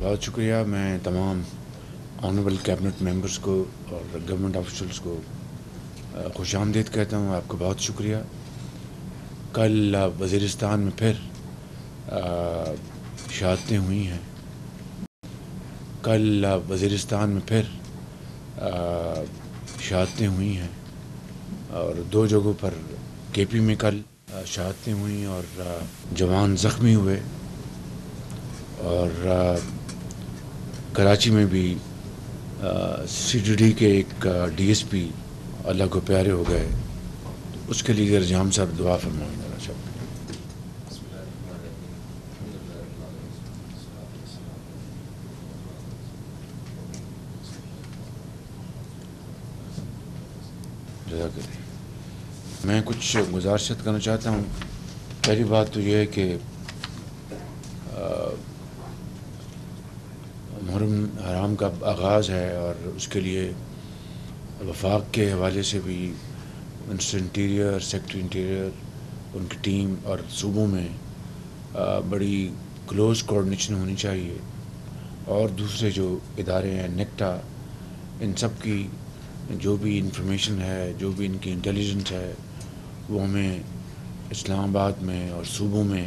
بہت شکریہ. میں تمام آنریبل کیبنٹ ممبرس کو اور گورنمنٹ آفیشلس کو خوش آمدید کہتا ہوں. آپ کا بہت شکریہ. کل وزیرستان میں پھر شہادتیں ہوئی ہیں. کل وزیرستان میں پھر شہادتیں ہوئی ہیں اور 2 جگہوں پر کے پی میں کل شہادتیں ہوئیں اور جوان زخمی ہوئے، اور کراچی میں بھی سی ڈی ڈی کے ایک ڈی ایس پی اللہ کو پیارے ہو گئے. اس کے لیے رجام صاحب دعا فرمائیں ذرا سب. جزاک اللہ. میں کچھ گزارشت کرنا چاہتا ہوں. پہلی بات تو یہ ہے کہ محرم حرام کا آغاز ہے اور اس کے لیے وفاق کے حوالے سے بھی منسٹر انٹیریئر، سیکرٹری انٹیریئر، ان کی ٹیم اور صوبوں میں بڑی کلوز کوآرڈینیشن ہونی چاہیے. اور دوسرے جو ادارے ہیں، نیکٹا، ان سب کی جو بھی انفارمیشن ہے، جو بھی ان کی انٹیلیجنس ہے، وہ ہمیں اسلام آباد میں اور صوبوں میں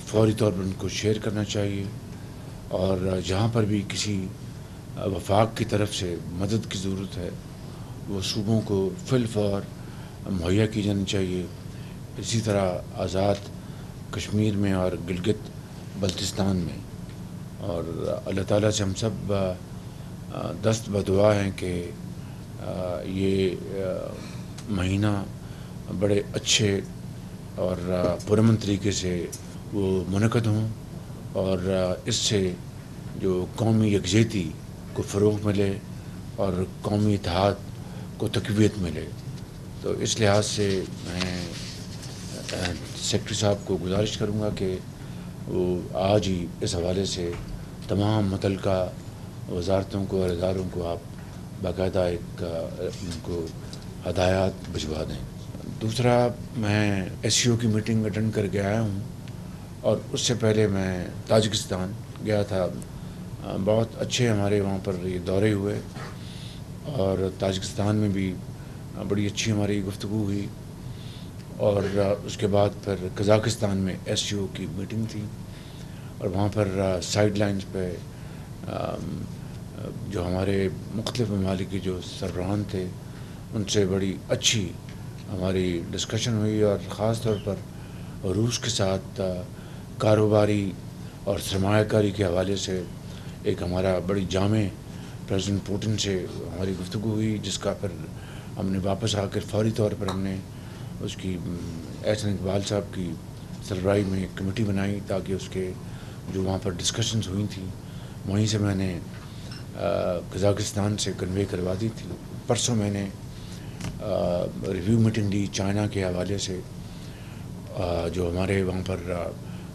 فوری طور پر ان کو شیئر کرنا چاہیے. اور جہاں پر بھی کسی وفاق کی طرف سے مدد کی ضرورت ہے وہ صوبوں کو فی الفور مہیا کی جانی چاہیے. اسی طرح آزاد کشمیر میں اور گلگت بلتستان میں. اور اللہ تعالیٰ سے ہم سب دست بدعا ہیں کہ یہ مہینہ بڑے اچھے اور پرامن طریقے سے وہ منعقد ہوں، اور اس سے جو قومی یکجہتی کو فروغ ملے اور قومی اتحاد کو تقویت ملے. تو اس لحاظ سے میں سیکرٹری صاحب کو گزارش کروں گا کہ وہ آج ہی اس حوالے سے تمام متعلقہ وزارتوں کو اور اداروں کو آپ باقاعدہ ایک ان کو ہدایات بھجوا دیں. دوسرا، میں ایس سی او کی میٹنگ اٹینڈ کر کے آیا ہوں، اور اس سے پہلے میں تاجکستان گیا تھا. بہت اچھے ہمارے وہاں پر یہ دورے ہوئے، اور تاجکستان میں بھی بڑی اچھی ہماری گفتگو ہوئی. اور اس کے بعد پھر قزاقستان میں ایس سی او کی میٹنگ تھی، اور وہاں پر سائیڈ لائنز پہ جو ہمارے مختلف ممالک کے جو سربراہان تھے ان سے بڑی اچھی ہماری ڈسکشن ہوئی. اور خاص طور پر روس کے ساتھ کاروباری اور سرمایہ کاری کے حوالے سے ایک ہمارا بڑی جامع پریزیڈنٹ پوٹن سے ہماری گفتگو ہوئی، جس کا پھر ہم نے واپس آ کر فوری طور پر ہم نے اس کی احسن اقبال صاحب کی سربراہی میں ایک کمیٹی بنائی تاکہ اس کے جو وہاں پر ڈسکشنز ہوئی تھیں وہیں سے میں نے قزاقستان سے کنوے کروا دی تھی. پرسوں میں نے ریویو میٹنگ لی چائنا کے حوالے سے، جو ہمارے وہاں پر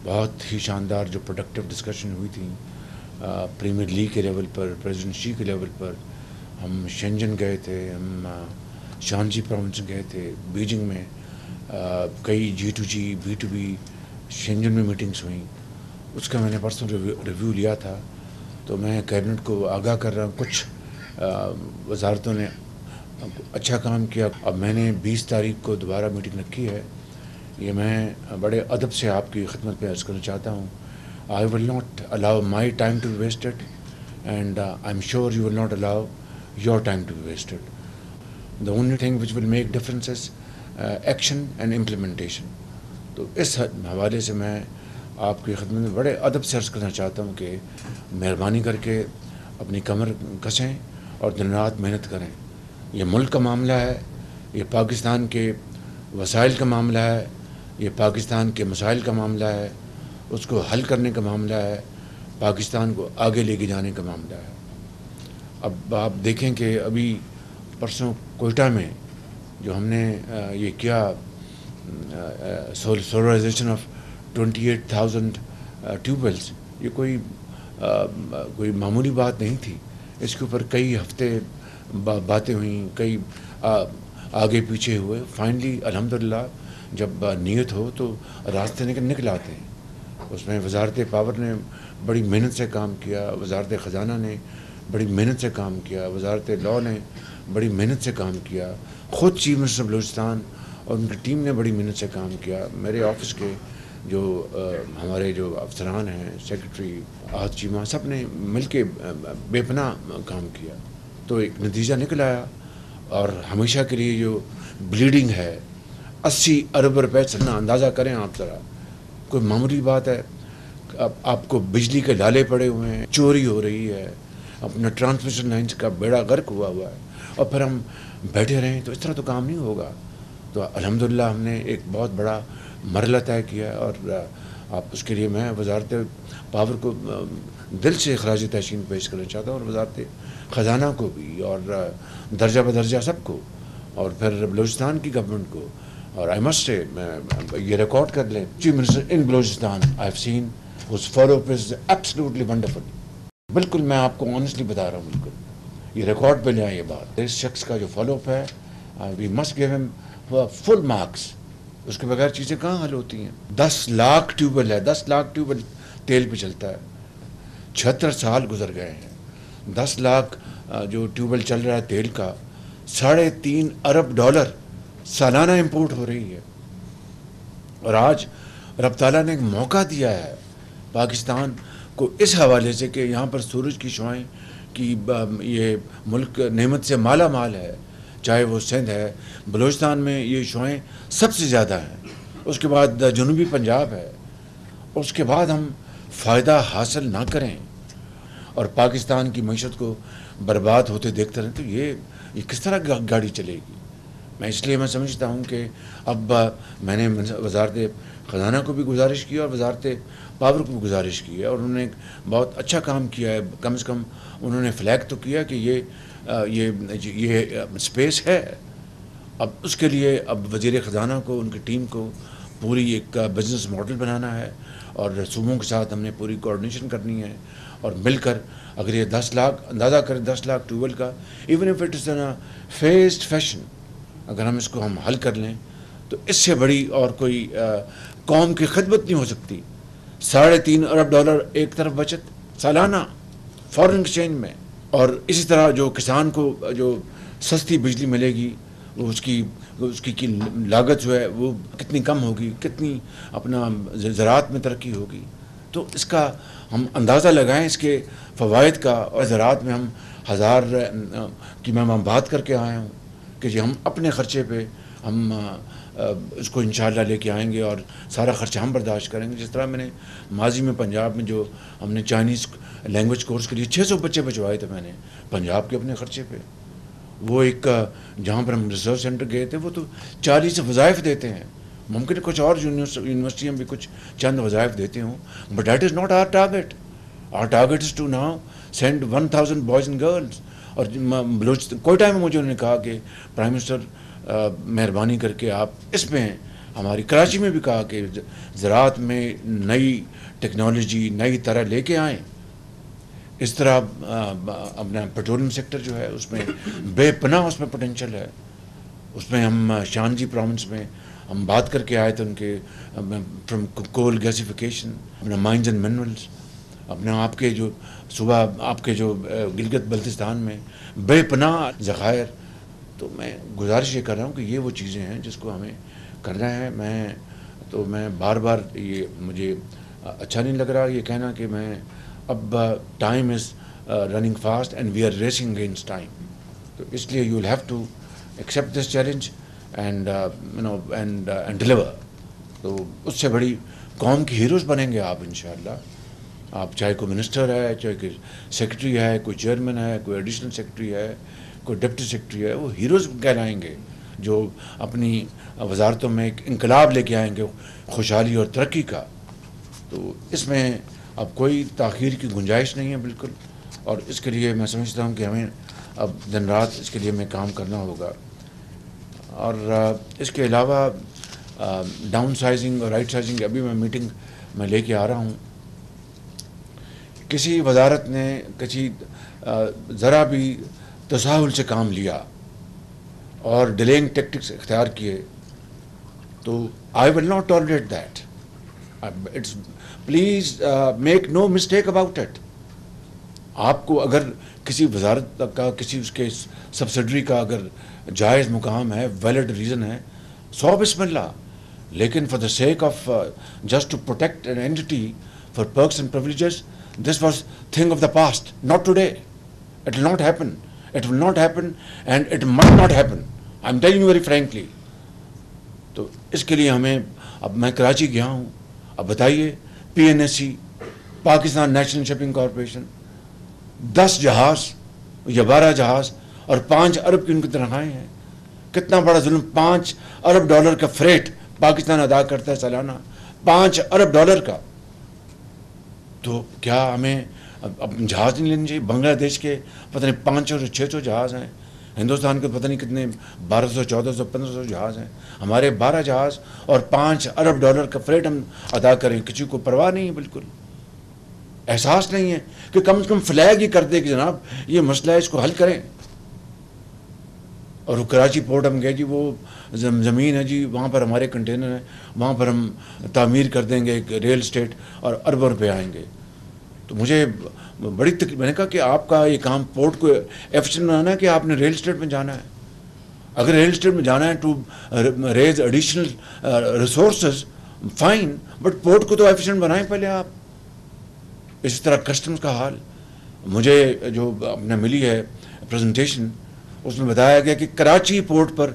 بہت ہی شاندار جو پروڈکٹیو ڈسکشن ہوئی تھی پریمیئر لیگ کے لیول پر، پریزیڈنٹ شی کے لیول پر. ہم شینجن گئے تھے، ہم شانجی پروونس گئے تھے، بیجنگ میں کئی G2G B2B شینجن میں میٹنگز ہوئیں. اس کا میں نے پرسوں ریویو لیا تھا. تو میں کیبنٹ کو آگاہ کر رہا ہوں، کچھ وزارتوں نے اچھا کام کیا. اب میں نے 20 تاریخ کو دوبارہ میٹنگ رکھی ہے. یہ میں بڑے ادب سے آپ کی خدمت میں عرض کرنا چاہتا ہوں. I will not allow my time to be wasted, and I'm sure you will not allow your time to be wasted. The only thing which will make difference is action and implementation. تو اس حوالے سے میں آپ کی خدمت میں بڑے ادب سے عرض کرنا چاہتا ہوں کہ مہربانی کر کے اپنی کمر کسیں اور دن رات محنت کریں. یہ ملک کا معاملہ ہے، یہ پاکستان کے وسائل کا معاملہ ہے، یہ پاکستان کے مسائل کا معاملہ ہے، اس کو حل کرنے کا معاملہ ہے، پاکستان کو آگے لے کے جانے کا معاملہ ہے. اب آپ دیکھیں کہ ابھی پرسوں کوئٹہ میں جو ہم نے یہ کیا سولرائزیشن آف 28,000 ٹیوب ویلس، یہ کوئی معمولی بات نہیں تھی. اس کے اوپر کئی ہفتے باتیں ہوئیں، کئی آگے پیچھے ہوئے. فائنلی الحمدللہ جب نیت ہو تو راستے نکل آتے ہیں. اس میں وزارت پاور نے بڑی محنت سے کام کیا، وزارت خزانہ نے بڑی محنت سے کام کیا، وزارت لاء نے بڑی محنت سے کام کیا، خود چیف منسٹر بلوچستان اور ان کی ٹیم نے بڑی محنت سے کام کیا، میرے آفس کے جو ہمارے جو افسران ہیں، سیکرٹری، آج چیمہ، سب نے مل کے بے پناہ کام کیا، تو ایک نتیجہ نکل آیا. اور ہمیشہ کے لیے جو بلیڈنگ ہے 80 ارب روپے چلنا، اندازہ کریں آپ ذرا، کوئی معمولی بات ہے؟ آپ کو بجلی کے لالے پڑے ہوئے ہیں، چوری ہو رہی ہے، اپنا ٹرانسمیشن لائنس کا بیڑا غرق ہوا ہے، اور پھر ہم بیٹھے رہیں تو اس طرح تو کام نہیں ہوگا. تو الحمدللہ ہم نے ایک بہت بڑا مرحلہ طے کیا، اور آپ اس کے لیے میں وزارت پاور کو دل سے خراج تحسین پیش کرنا چاہتا ہوں، اور وزارت خزانہ کو بھی، اور درجہ بدرجہ سب کو، اور پھر بلوچستان کی گورنمنٹ کو. اور آئی مسٹ سے یہ ریکارڈ کر لیں، chief minister in Balochistan I have seen his follow up is absolutely wonderful. بالکل میں آپ کو آنیسٹلی بتا رہا ہوں، بالکل یہ ریکارڈ پہ لے آئیں. یہ بات اس شخص کا جو فالو اپ ہے، وی مسٹ گیو ہم فل مارکس. اس کے بغیر چیزیں کہاں حل ہوتی ہیں؟ 10 لاکھ ٹیوب ویل ہے، 10 لاکھ ٹیوب ویل تیل پہ چلتا ہے. 76 سال گزر گئے ہیں. 10 لاکھ جو ٹیوب ویل چل رہا ہے تیل کا، $3.5 ارب سالانہ امپورٹ ہو رہی ہے. اور آج رب تعالیٰ نے ایک موقع دیا ہے پاکستان کو اس حوالے سے کہ یہاں پر سورج کی شعاعیں کی یہ ملک نعمت سے مالا مال ہے، چاہے وہ سندھ ہے، بلوچستان میں یہ شعاعیں سب سے زیادہ ہیں. اس کے بعد جنوبی پنجاب ہے. اس کے بعد ہم فائدہ حاصل نہ کریں اور پاکستان کی معیشت کو برباد ہوتے دیکھتے رہیں تو یہ کس طرح گاڑی چلے گی؟ اس لیے میں سمجھتا ہوں کہ اب میں نے وزارت خزانہ کو بھی گزارش کی اور وزارت پاور کو بھی گزارش کی ہے، اور انہوں نے بہت اچھا کام کیا ہے. کم سے کم انہوں نے فلیگ تو کیا کہ یہ اسپیس ہے. اب اس کے لیے اب وزیر خزانہ کو، ان کی ٹیم کو پوری ایک بزنس ماڈل بنانا ہے، اور صوبوں کے ساتھ ہم نے پوری کوآرڈینیشن کرنی ہے، اور مل کر اگر یہ 10 لاکھ اندازہ کریں، 10 لاکھ ٹیوب ویل کا، even if it is in phased fashion, اگر ہم اس کو ہم حل کر لیں تو اس سے بڑی اور کوئی قوم کی خدمت نہیں ہو سکتی. $3.5 ارب ایک طرف بچت سالانہ فارن ایکسچینج میں، اور اسی طرح جو کسان کو جو سستی بجلی ملے گی، وہ اس کی لاگت جو ہے وہ کتنی کم ہوگی، کتنی اپنا زراعت میں ترقی ہوگی. تو اس کا ہم اندازہ لگائیں، اس کے فوائد کا. اور زراعت میں ہم 1000 کی میں بات کر کے آیا ہوں کہ جی ہم اپنے خرچے پہ ہم اس کو انشاءاللہ لے کے آئیں گے، اور سارا خرچہ ہم برداشت کریں گے. جس طرح میں نے ماضی میں پنجاب میں جو ہم نے چائنیز لینگویج کورس کے لیے 600 بچے بچوائے تھے میں نے پنجاب کے اپنے خرچے پہ. وہ ایک جہاں پر ہم ریسرچ سینٹر گئے تھے، وہ تو 40 وظائف دیتے ہیں. ممکن ہے کچھ اور یونیورسٹیاں بھی کچھ چند وظائف دیتے ہوں، but that is not our target. Our target is to now send 1000 boys and girls. اور کوئٹہ میں مجھے انہوں نے کہا کہ پرائم منسٹر مہربانی کر کے آپ اس میں، ہماری کراچی میں بھی کہا کہ زراعت میں نئی ٹیکنالوجی نئی طرح لے کے آئیں. اس طرح اپنا پیٹرولیم سیکٹر جو ہے اس میں بے پناہ اس میں پوٹینشیل ہے. اس میں ہم شانجی پروونس میں ہم بات کر کے آئے تھے ان کے فرام کول گیسیفیکیشن، اپنا مائنز اینڈ منرلس، اپنا آپ کے جو صوبہ آپ کے جو گلگت بلتستان میں بے پناہ ذخائر. تو میں گزارش یہ کر رہا ہوں کہ یہ وہ چیزیں ہیں جس کو ہمیں کرنا ہے. میں بار بار یہ مجھے اچھا نہیں لگ رہا یہ کہنا کہ میں اب time is running fast and we are racing against time. تو اس لیے you will have to accept this challenge and deliver. تو اس سے بڑی قوم کی ہیروز بنیں گے آپ انشاءاللہ. آپ چاہے کوئی منسٹر ہے، چاہے کوئی سیکرٹری ہے، کوئی چیئرمین ہے، کوئی ایڈیشنل سیکرٹری ہے، کوئی ڈپٹی سیکرٹری ہے، وہ ہیروز کہلائیں گے جو اپنی وزارتوں میں ایک انقلاب لے کے آئیں گے خوشحالی اور ترقی کا. تو اس میں اب کوئی تاخیر کی گنجائش نہیں ہے بالکل. اور اس کے لیے میں سمجھتا ہوں کہ ہمیں اب دن رات اس کے لیے ہمیں کام کرنا ہوگا. اور اس کے علاوہ ڈاؤن سائزنگ اور رائٹ سائزنگ ابھی میں میٹنگ میں لے کے آ رہا ہوں. کسی وزارت نے کسی ذرا بھی تساہل سے کام لیا اور ڈیلینگ ٹیکٹکس اختیار کیے تو I will not tolerate that. It's please make no mistake about it. آپ کو اگر کسی وزارت کا کسی اس کے سبسڈری کا اگر جائز مقام ہے, ویلڈ ریزن ہے, سو بسم اللہ. لیکن for the sake of just to protect an entity for perks and privileges, this was thing of the past, not today. It will not happen, it will not happen and it might not happen. I am telling you very frankly. تو اس کے لیے ہمیں, اب میں کراچی گیا ہوں, اب بتائیے PNSC Pakistan national shipping corporation 10 جہاز یا 12 جہاز اور 5 ارب کی ان کی تنخواہیں ہیں. کتنا بڑا ظلم. 5 ارب ڈالر کا فریٹ پاکستان ادا کرتا ہے سالانہ, 5 ارب ڈالر کا. تو کیا ہمیں اب جہاز نہیں لینے چاہیے؟ بنگلہ دیش کے پتہ نہیں 500-600 جہاز ہیں, ہندوستان کے پتہ نہیں کتنے 1200-1400-1500 جہاز ہیں. ہمارے 12 جہاز اور 5 ارب ڈالر کا فریٹ ہم ادا کریں, کسی کو پرواہ نہیں ہے, بالکل احساس نہیں ہے کہ کم از کم فلیگ ہی کر دے کہ جناب یہ مسئلہ ہے, اس کو حل کریں. اور وہ کراچی پورٹ ہم گئے جی, وہ زمین ہے جی, وہاں پر ہمارے کنٹینر ہیں, وہاں پر ہم تعمیر کر دیں گے ایک ریل اسٹیٹ اور اربوں روپے آئیں گے. تو مجھے بڑی تکلیف. میں نے کہا کہ آپ کا یہ کام پورٹ کو ایفیشینٹ بنانا ہے کہ آپ نے ریل اسٹیٹ میں جانا ہے. اگر ریل اسٹیٹ میں جانا ہے to raise additional resources fine, but port کو تو ایفیشینٹ بنائیں پہلے آپ. اسی طرح کسٹمز کا حال. مجھے جو اپنے ملی ہے پریزنٹیشن, اس میں بتایا گیا کہ کراچی پورٹ پر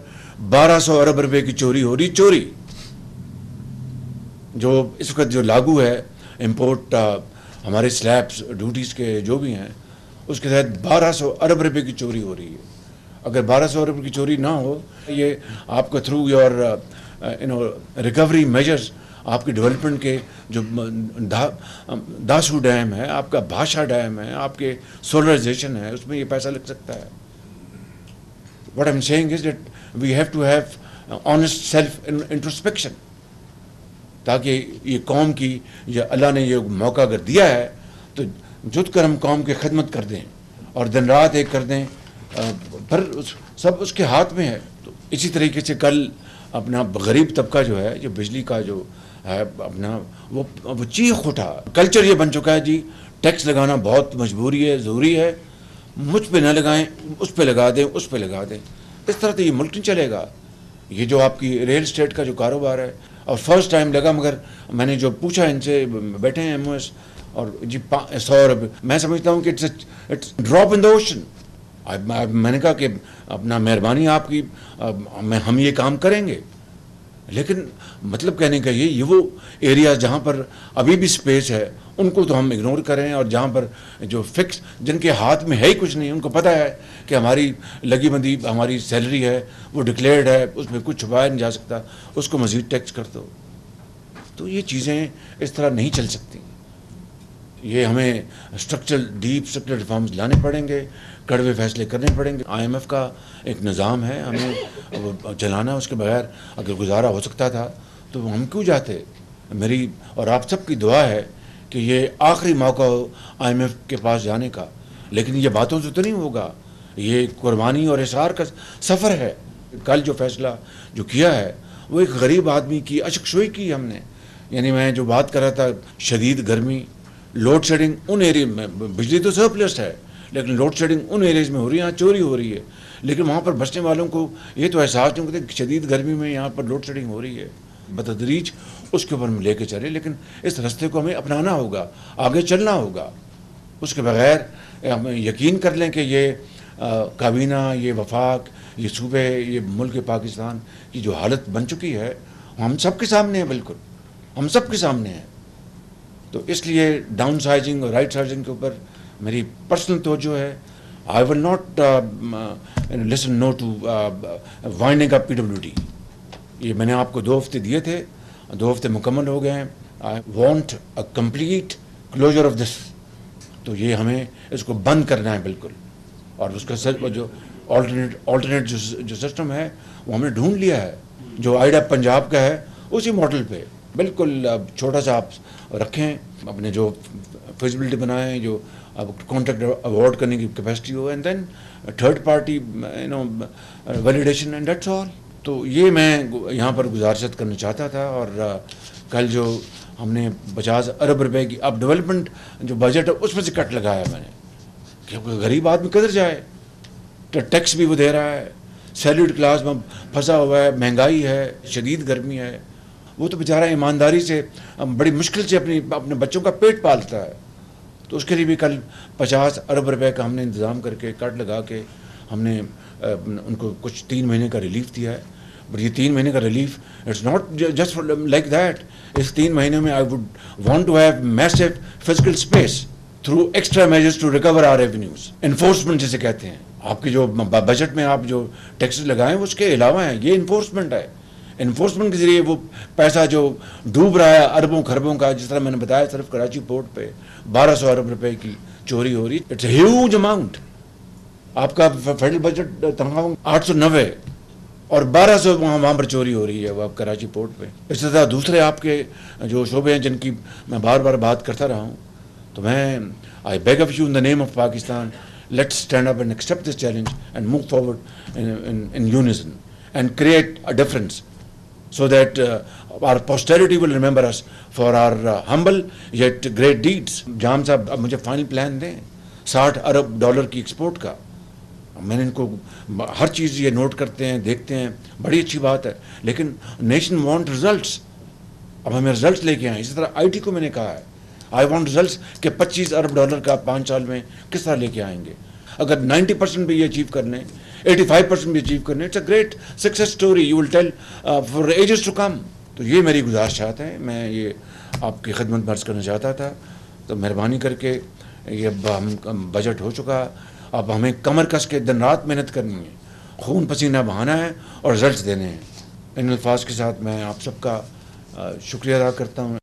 1200 ارب روپے کی چوری ہو رہی. چوری جو اس وقت جو لاگو ہے امپورٹ ہمارے سلیبس ڈیوٹیز کے جو بھی ہیں, اس کے تحت 1200 ارب روپے کی چوری ہو رہی ہے. اگر 1200 ارب کی چوری نہ ہو, یہ آپ کو تھرو یور ریکوری میجرز, آپ کی ڈیولپمنٹ کے جو داسو ڈیم ہے, آپ کا بھاشا ڈیم ہے, آپ کے سولرائزیشن ہے, اس میں یہ پیسہ لگ سکتا ہے. What I'm saying is that we have to have honest self-introspection, تاکہ یہ قوم کی, یا اللہ نے یہ موقع اگر دیا ہے تو جت کر ہم قوم کی خدمت کر دیں اور دن رات ایک کر دیں, پر سب اس کے ہاتھ میں ہے. تو اسی طریقے سے کل اپنا غریب طبقہ جو ہے, جو بجلی کا جو ہے اپنا, وہ چیخ اٹھا. کلچر یہ بن چکا ہے جی, ٹیکس لگانا بہت مجبوری ہے, ضروری ہے, مجھ پہ نہ لگائیں, اس پہ لگا دیں, اس پہ لگا دیں. اس طرح تو یہ ملک نہیں چلے گا. یہ جو آپ کی ریل اسٹیٹ کا جو کاروبار ہے, اور فرسٹ ٹائم لگا, مگر میں نے جو پوچھا ان سے, بیٹھے ہیں MOS, اور جی 100 روپے, میں سمجھتا ہوں کہ it's drop in the ocean. میں نے کہا کہ اپنا مہربانی آپ کی, ہم یہ کام کریں گے, لیکن مطلب کہنے کا یہ وہ ایریاز جہاں پر ابھی بھی سپیس ہے ان کو تو ہم اگنور کریں, اور جہاں پر جو فکس, جن کے ہاتھ میں ہے ہی کچھ نہیں, ان کو پتہ ہے کہ ہماری لگی بندی ہماری سیلری ہے, وہ ڈکلیئرڈ ہے, اس میں کچھ چھپایا نہیں جا سکتا, اس کو مزید ٹیکس کر دو. تو یہ چیزیں اس طرح نہیں چل سکتی. یہ ہمیں ڈیپ اسٹرکچرل ریفارمز لانے پڑیں گے, کڑوے فیصلے کرنے پڑیں گے. IMF کا ایک نظام ہے, ہمیں چلانا. اس کے بغیر اگر گزارا ہو سکتا تھا تو ہم کیوں جاتے. میری اور آپ سب کی دعا ہے کہ یہ آخری موقع ہو IMF کے پاس جانے کا, لیکن یہ باتوں سے تو نہیں ہوگا, یہ قربانی اور احسار کا سفر ہے. کل جو فیصلہ جو کیا ہے وہ ایک غریب آدمی کی اشک شوئی کی ہم نے. یعنی میں جو بات کر رہا تھا, شدید گرمی, لوڈ شیڈنگ ان ایریا میں, بجلی تو سرپلس ہے لیکن لوڈ شیڈنگ ان ایریاز میں ہو رہی ہے, یہاں چوری ہو رہی ہے, لیکن وہاں پر بسنے والوں کو یہ تو احساس نہیں ہوتا کہ شدید گرمی میں یہاں پر لوڈ شیڈنگ ہو رہی ہے. بتدریج اس کے اوپر ہم لے کے چلے, لیکن اس راستے کو ہمیں اپنانا ہوگا, آگے چلنا ہوگا. اس کے بغیر ہم یقین کر لیں کہ یہ کابینہ, یہ وفاق, یہ صوبے, یہ ملک پاکستان کی جو حالت بن چکی ہے ہم سب کے سامنے ہے, بالکل ہم سب کے سامنے ہے. تو اس لیے ڈاؤن سائزنگ اور رائٹ سائزنگ کے اوپر میری پرسنل توجہ ہے. I will not listen no to winding up PWD. یہ میں نے آپ کو 2 ہفتے دیے تھے, 2 ہفتے مکمل ہو گئے ہیں. I want a complete closure of this. تو یہ ہمیں اس کو بند کرنا ہے بالکل, اور اس کا جو آلٹرنیٹ جو سسٹم ہے وہ ہم نے ڈھونڈ لیا ہے, جو آئیڈا پنجاب کا ہے اسی ماڈل پہ بالکل. چھوٹا سا آپ رکھیں, اپنے جو فیزیبلٹی بنائیں, جو اب کانٹریکٹ اوارڈ کرنے کی کیپیسٹی ہو, and then third party validation, and that's all. تو یہ میں یہاں پر گزارشت کرنا چاہتا تھا. اور کل جو ہم نے 50 ارب روپے کی اب ڈیولپمنٹ جو بجٹ ہے اس میں سے کٹ لگایا میں نے کہ غریب آدمی کدھر جائے. ٹیکس بھی وہ دے رہا ہے, سیلریڈ کلاس میں پھنسا ہوا ہے, مہنگائی ہے, شدید گرمی ہے. وہ تو بیچارہ ایمانداری سے بڑی مشکل سے اپنے بچوں کا پیٹ پالتا ہے. تو اس کے لیے بھی کل 50 ارب روپے کا ہم نے انتظام کر کے کٹ لگا کے ہم نے ان کو کچھ 3 مہینے کا ریلیف دیا ہے. بٹ یہ 3 مہینے کا relief it's not just like that. اس 3 مہینے میں I would want to have massive physical space through extra measures to recover our revenues. Enforcement جسے کہتے ہیں, آپ کے جو بجٹ میں آپ جو ٹیکسز لگائیں اس کے علاوہ ہیں, یہ انفورسمنٹ ہے. انفورسمنٹ کے ذریعے وہ پیسہ جو ڈوب رہا ہے اربوں خربوں کا, جس طرح میں نے بتایا صرف کراچی پورٹ پہ 1200 ارب روپے کی چوری ہو رہی. It's a huge amount. آپ کا فیڈرل بجٹ تنخواہ 890 اور 1200 وہاں پر چوری ہو رہی ہے وہ آپ کراچی پورٹ پہ. اس طرح دوسرے آپ کے جو شعبے ہیں جن کی میں بار بار بات کرتا رہا ہوں, تو میں I beg of you in the name of Pakistan, let's stand up and accept this challenge and move forward in unison and create a difference so that our posterity will remember us for our humble yet great deeds. جام صاحب اب مجھے final plan دیں 60 ارب dollar کی export کا. میں نے ان کو ہر چیز یہ نوٹ کرتے ہیں, دیکھتے ہیں, بڑی اچھی بات ہے, لیکن نیشن وانٹ ریزلٹس. اب ہمیں ریزلٹس لے کے آئیں. اسی طرح آئی ٹی کو میں نے کہا ہے آئی وانٹ ریزلٹس کہ 25 ارب ڈالر کا 5 سال میں کس طرح لے کے آئیں گے. اگر 90% بھی یہ اچیو کر لیں, 85% بھی اچیو کر لیں, it's a great success story you will tell for ages to come. تو یہ میری گزارشات ہیں, میں یہ آپ کی خدمت میں عرض کرنا چاہتا تھا. تو مہربانی کر کے یہ اب ہم بجٹ ہو چکا, اب ہمیں کمر کس کے دن رات محنت کرنی ہے, خون پسینہ بہانا ہے اور رزلٹس دینے ہیں. ان الفاظ کے ساتھ میں آپ سب کا شکریہ ادا کرتا ہوں.